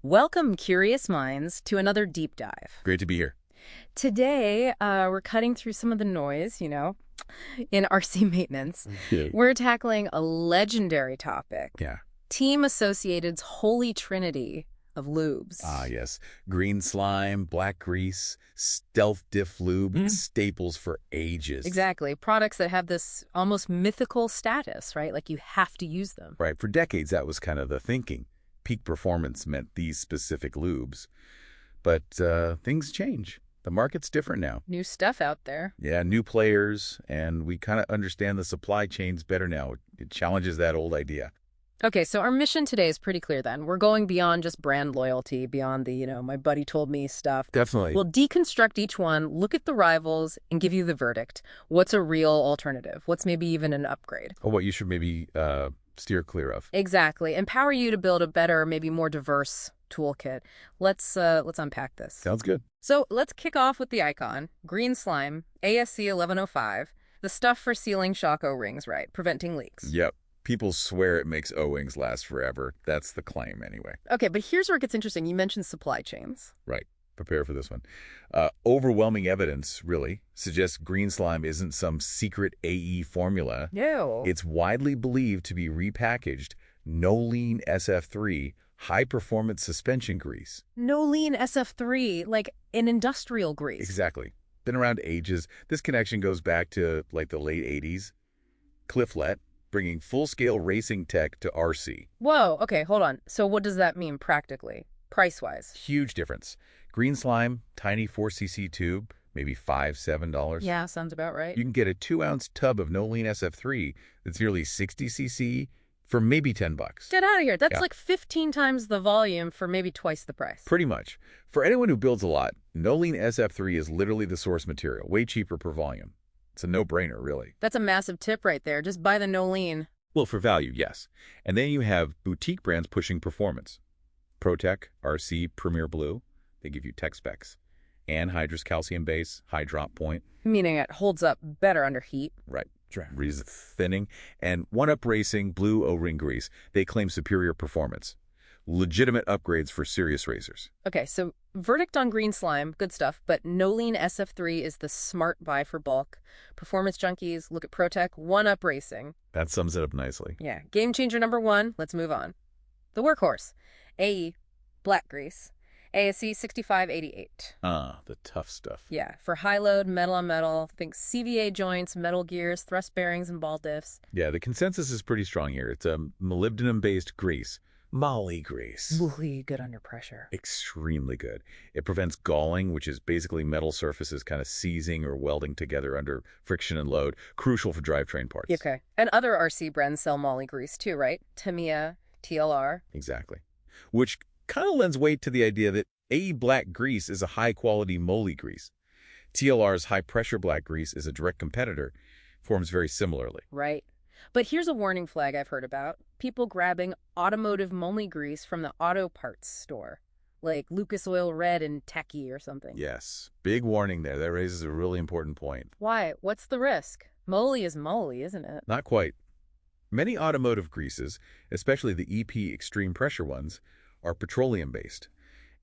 Welcome, curious minds, to another deep dive. Great to be here. Today, we're cutting through some of the noise, in RC maintenance. Yeah. We're tackling a legendary topic. Yeah. Team Associated's holy trinity of lubes. Ah, yes. Green slime, black grease, Stealth Diff Lube, staples for ages. Exactly. Products that have this almost mythical status, right? Like you have to use them. Right. For decades, that was kind of the thinking. Peak performance meant these specific lubes. But things change. The market's different now. New stuff out there. Yeah, new players, and we kind of understand the supply chains better now. It challenges that old idea. Okay, so our mission today is pretty clear then. We're going beyond just brand loyalty, beyond the, my buddy told me stuff. Definitely. We'll deconstruct each one, look at the rivals, and give you the verdict. What's a real alternative? What's maybe even an upgrade? Or what you should maybe steer clear of. Exactly. Empower you to build a better, maybe more diverse toolkit. Let's unpack this. Sounds good. So let's kick off with the icon, green slime, ASC 1105, the stuff for sealing shock O-rings, right? Preventing leaks. Yep. People swear it makes O-wings last forever. That's the claim, anyway. Okay, but here's where it gets interesting. You mentioned supply chains. Right. Prepare for this one. Overwhelming evidence, really, suggests green slime isn't some secret AE formula. No. It's widely believed to be repackaged no-lean SF3 high-performance suspension grease. No lean SF3, like an industrial grease. Exactly. Been around ages. This connection goes back to, like, the late 80s. Clifflet, bringing full-scale racing tech to RC. Whoa, okay, hold on. So what does that mean practically, price-wise? Huge difference. Green slime, tiny 4cc tube, maybe $5, $7. Yeah, sounds about right. You can get a 2-ounce tub of no-lean SF3 that's nearly 60cc for maybe $10. Get out of here. That's Yeah. like 15 times the volume for maybe twice the price. Pretty much. For anyone who builds a lot, no-lean SF3 is literally the source material, way cheaper per volume. It's a no-brainer, really. That's a massive tip right there. Just buy the no lean. Well, for value, yes. And then you have boutique brands pushing performance. ProTech, RC, Premier Blue, they give you tech specs. Anhydrous calcium base, high drop point. Meaning it holds up better under heat. Right. Reason thinning. And One Up Racing, Blue O-ring grease. They claim superior performance. Legitimate upgrades for serious racers. Okay, so verdict on green slime, good stuff, but no lean SF3 is the smart buy for bulk. Performance junkies, look at ProTech, One Up Racing. That sums it up nicely. Yeah, game changer number one, let's move on. The workhorse, AE, black grease, ASC 6588. Ah, the tough stuff. Yeah, for high load, metal on metal, think CVA joints, metal gears, thrust bearings, and ball diffs. Yeah, the consensus is pretty strong here. It's a molybdenum-based grease. Moly grease. Really good under pressure. Extremely good. It prevents galling, which is basically metal surfaces kind of seizing or welding together under friction and load. Crucial for drivetrain parts. Okay, and other RC brands sell moly grease too, right? Tamiya, TLR. Exactly. Which kind of lends weight to the idea that AE black grease is a high-quality moly grease. TLR's high-pressure black grease is a direct competitor, forms very similarly. Right. But here's a warning flag I've heard about. People grabbing automotive moly grease from the auto parts store, like Lucas Oil Red and Techie or something. Yes. Big warning there. That raises a really important point. Why? What's the risk? Moly is moly, isn't it? Not quite. Many automotive greases, especially the EP extreme pressure ones, are petroleum-based,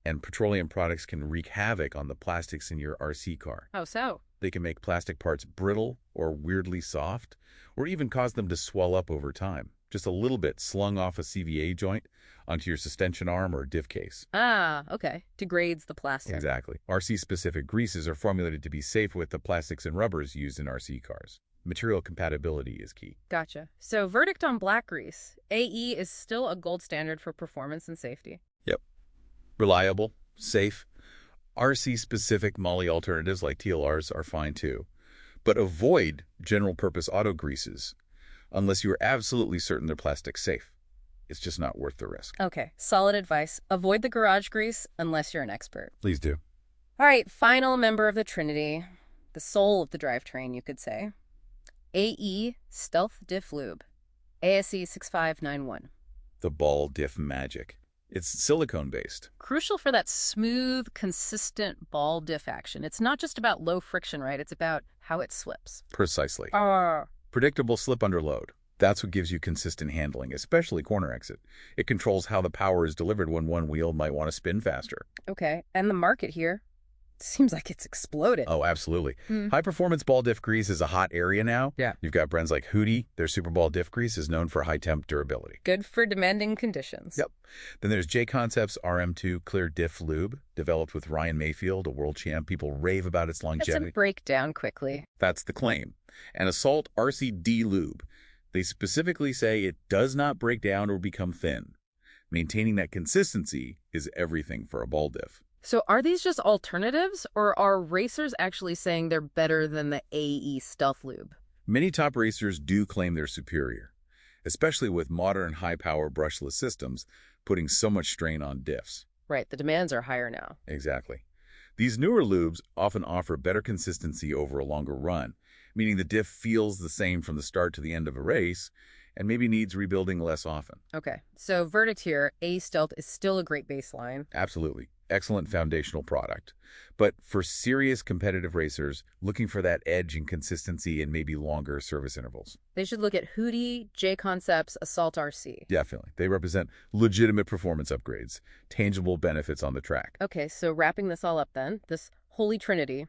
and petroleum products can wreak havoc on the plastics in your RC car. Oh, so? They can make plastic parts brittle or weirdly soft, or even cause them to swell up over time. Just a little bit slung off a CVA joint onto your suspension arm or diff case. Ah, okay. Degrades the plastic. Exactly. RC-specific greases are formulated to be safe with the plastics and rubbers used in RC cars. Material compatibility is key. Gotcha. So verdict on black grease. AE is still a gold standard for performance and safety. Yep. Reliable, safe. RC-specific moly alternatives like TLRs are fine too. But avoid general-purpose auto greases unless you are absolutely certain they're plastic safe. It's just not worth the risk. Okay, solid advice. Avoid the garage grease unless you're an expert. Please do. All right, final member of the Trinity, the soul of the drivetrain, you could say. AE Stealth Diff Lube, ASC 6591. The ball diff magic. It's silicone-based. Crucial for that smooth, consistent ball diff action. It's not just about low friction, right? It's about how it slips. Precisely. Ah. Predictable slip under load. That's what gives you consistent handling, especially corner exit. It controls how the power is delivered when one wheel might want to spin faster. Okay, and the market here seems like it's exploded. Oh, absolutely. Hmm. High-performance ball diff grease is a hot area now. Yeah. You've got brands like Hootie. Their Super Ball diff grease is known for high-temp durability. Good for demanding conditions. Yep. Then there's J-Concept's RM2 Clear Diff Lube, developed with Ryan Mayfield, a world champ. People rave about its Let's longevity. break down quickly. That's the claim. And Assault RCD Lube. They specifically say it does not break down or become thin. Maintaining that consistency is everything for a ball diff. So are these just alternatives, or are racers actually saying they're better than the AE Stealth Lube? Many top racers do claim they're superior, especially with modern high-power brushless systems putting so much strain on diffs. Right, the demands are higher now. Exactly. These newer lubes often offer better consistency over a longer run, meaning the diff feels the same from the start to the end of a race and maybe needs rebuilding less often. Okay, so verdict here, A Stealth is still a great baseline. Absolutely. Excellent foundational product. But for serious competitive racers looking for that edge and consistency and maybe longer service intervals. They should look at Hootie, J-Concepts, Assault RC. Definitely. They represent legitimate performance upgrades, tangible benefits on the track. Okay, so wrapping this all up then, this holy trinity,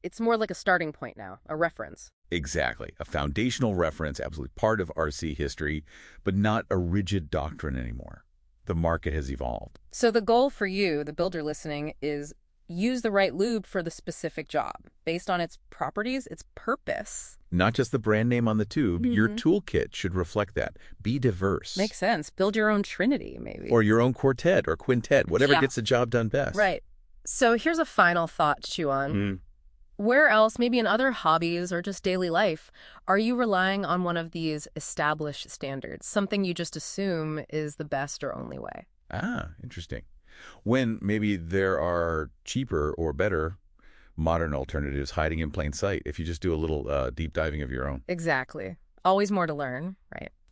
it's more like a starting point now, a reference. Exactly. A foundational reference, absolutely part of RC history, but not a rigid doctrine anymore. The market has evolved. So the goal for you, the builder listening, is use the right lube for the specific job, based on its properties, its purpose. Not just the brand name on the tube, your toolkit should reflect that. Be diverse. Makes sense. Build your own trinity, maybe. Or your own quartet or quintet, whatever Yeah. gets the job done best. Right. So here's a final thought to chew on. Where else, maybe in other hobbies or just daily life, are you relying on one of these established standards, something you just assume is the best or only way? Ah, interesting. When maybe there are cheaper or better modern alternatives hiding in plain sight if you just do a little deep diving of your own. Exactly. Always more to learn, right?